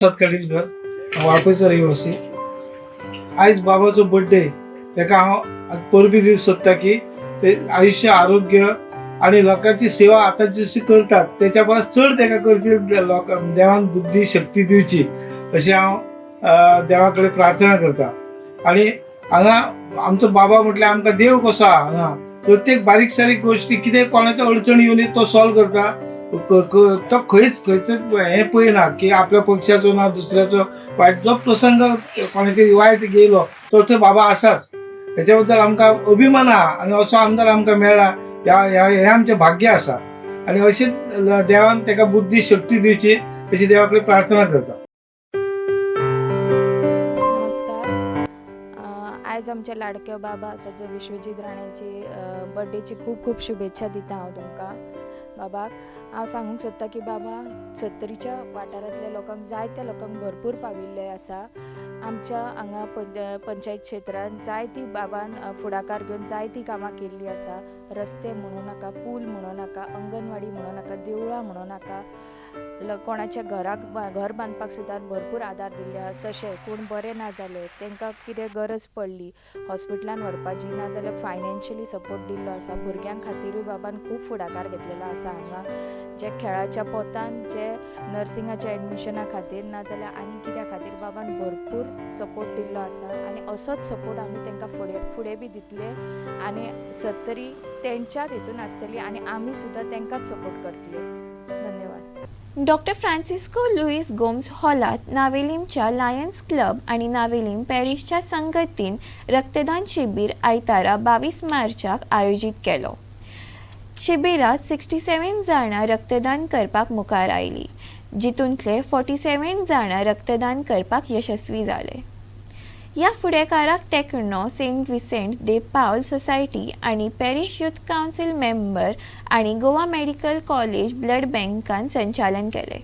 काडीलकर वाळपयचो रहिवासी। आज बाबाचो बर्थडे तेका हांव परबी दिवंक सोदता की ते आयुष्य आरोग्य आणि लोकांची सेवा आता जशी करतात त्याच्या परस चड तेका करची देवान बुद्धी शक्ती दिवची अशी हांव देवा कडेन प्रार्थना करता। आणि हांगा आमचो बाबा म्हटल्यार आमकां देव कसो आहा। हांगा प्रत्येक बारीक सारीक गोष्टी कितें कोणाच्यो अडचणी येवन तो सॉल्व करता। तो खंयच हे पळयना की आपल्या पक्षाचो ना दुसऱ्याचो वायट जो प्रसंग कोणाचे वायट गेलो तो थंय बाबा आसाच। हेच्या बद्दल आमकां अभिमान आहा आणि असो आमदार आमकां मेळ्ळा हे आमचें भाग्य आसा। आणि अशेंच देवान तेका बुद्धी शक्ती दिवची अशी देवा कडेन प्रार्थना करता। नमस्कार। आज आमचे लाडके बाबा आसा जे विश्वजीत राणेची बर्थडेची खूप खूप शुभेच्छा दिता हांव तुमकां बाबाक। हांव सांगूंक सोदता की बाबा 70च्या वाठारांतल्या लोकांक जायत्या लोकांक भरपूर पाविल्ले आसा। आमच्या हांगा पंचायत क्षेत्रांत जायती बाबान फुडाकार घेवन जायती कामां केल्ली आसा। रस्ते म्हणूं नाका, पूल म्हणूं नाका, अंगणवाडी म्हणूं नाका, देवळां म्हणूं नाका, कोणाच्या घर बांदपाक सुद्दां भरपूर आदार दिल्ले आसा। तशें कोण बरें ना जाले तांकां कितें गरज पडली हॉस्पिटलान व्हरपाची ना जाल्यार फायनान्शियली सपोर्ट दिल्लो आसा। भुरग्यां खातीरूय बाबान खूब फुडाकार घेतलेलो आसा। हांगा जे खेळाच्या पोतान जे नर्सिंगाच्या एडमिशना खातीर ना जाल्यार आनी कित्या खातीर बाबान भरपूर सपोर्ट दिल्लो आसा। आनी असोच सपोर्ट आमी तांकां फुडें बी दितले आनी 70 तेंच्याच हितून आसतली आनी आमी सुद्दां तांकांच सपोर्ट करतले। धन्यवाद। डॉक्टर फ्रांसिस्को लुईस गोम्स हॉलात नावेलीमच्या लायन्स क्लब आणि नावेलीम पॅरिसच्या संगतीन रक्तदान शिबीर आयतारा 22 मार्चाक आयोजित केलो। शिबिरात 67 जाणां रक्तदान करपाक मुखार आयली, जितूंतले 47 जाणां रक्तदान करपाक यशस्वी जाले। ह्या फुडेकाराक तेकणो सेंट विसेंट दे पावल सोसायटी आणि पॅरिस यूथ काउन्सिल मेंबर आणि गोवा मेडिकल कॉलेज ब्लड बँकान संचालन केले।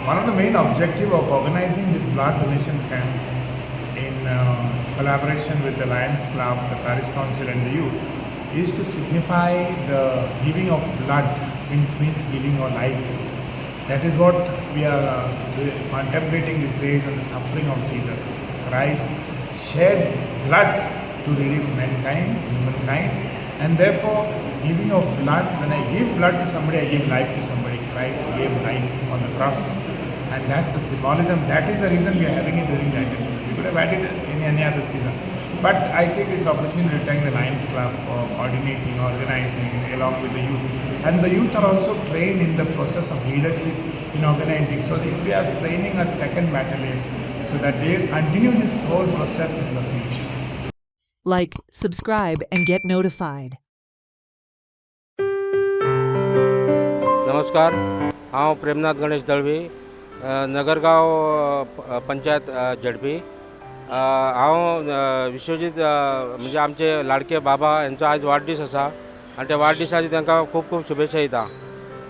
One of the main objectives of organizing this blood donation camp in collaboration with the Lions Club, the Paris Council and the youth is to signify the giving of blood means giving your life. That is what we are contemplating these days on the suffering of Jesus Christ shed blood to redeem humankind, and therefore giving of blood, when I give blood to somebody, I give life to somebody. Christ gave life on the cross, and that's the symbolism. That is the reason we are having it during the Lenten season. We could have had it in any other season, but I take this opportunity to thank the Lions Club for coordinating, organizing along with the youth, and the youth are also trained in the process of leadership in organizing, so we are training a second battalion so that they continue this whole process in the future. Like, subscribe and get notified. नमस्कार, हांव प्रेमनाथ गणेश दळवी, नगरगांव पंचायत झडपी। हांव विश्वजीत म्हणजे आमचे लाडके बाबा यांचो आज वाडदीस आसा आनी त्या वाडदिसाची तांकां खूब खूब शुभेच्छा दिता।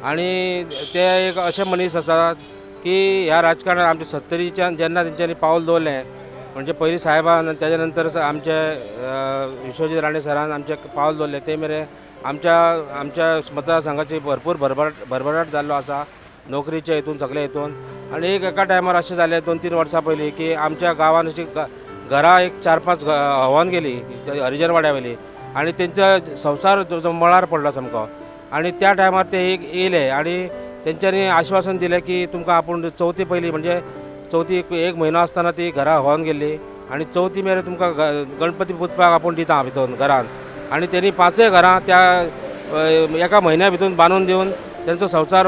आनी ते एक अशे मनीस आसात की ह्या राजकारणात आमच्या 70च्यान जेन्ना तेंच्यांनी पावल दवरलें म्हणजे पयलीं साहेबान तेच्या नंतर आमचे विश्वजीत राणे सरान आमचे पावल दवरलें ते मेरेन आमच्या मतदारसंघाची भरपूर भरभराट जाल्लो आसा नोकरीच्या हितून सगळे हितून। आनी एका टायमार अशें जालें 2-3 वर्सां पयलीं की आमच्या गांवान अशी घरां एक 4-5 होवन गेली हरिजन वाड्या वयली आनी तेंचो संवसार जो मळार पडलो सामको। आनी त्या टायमार ते येयले आनी तेंच्यांनी आश्वासन दिलें की तुमकां आपूण चवथी पयलीं म्हणजे चवथी 1 म्हयनो आसतना ती घरां होवन गेल्ली आनी चवथी मेरेन तुमकां गणपती पुजपाक आपूण दिता भितर घरान। आनी तेणी 5 घरां त्या एका म्हयन्या भितर बांदून दिवन तेंचो संवसार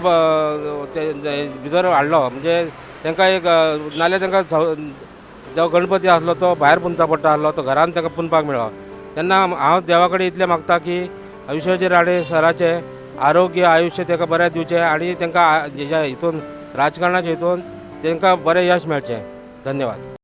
भितर हाडलो। म्हणजे तांकां एक नाल्यार तांकां जो गणपती आसलो तो भायर पुंजचा पडटा आसलो तो घरान तांकां पुंजपाक मेळ्ळो। तेन्ना हांव देवा कडेन इतलें मागता की विश्वजीत राणे सराचें आरोग्य आयुश्य तांकां बरें दिवचें आनी तांकां हेच्या हितून राजकारणाच्या हितून तांकां बरें यश मेळचें। धन्यवाद।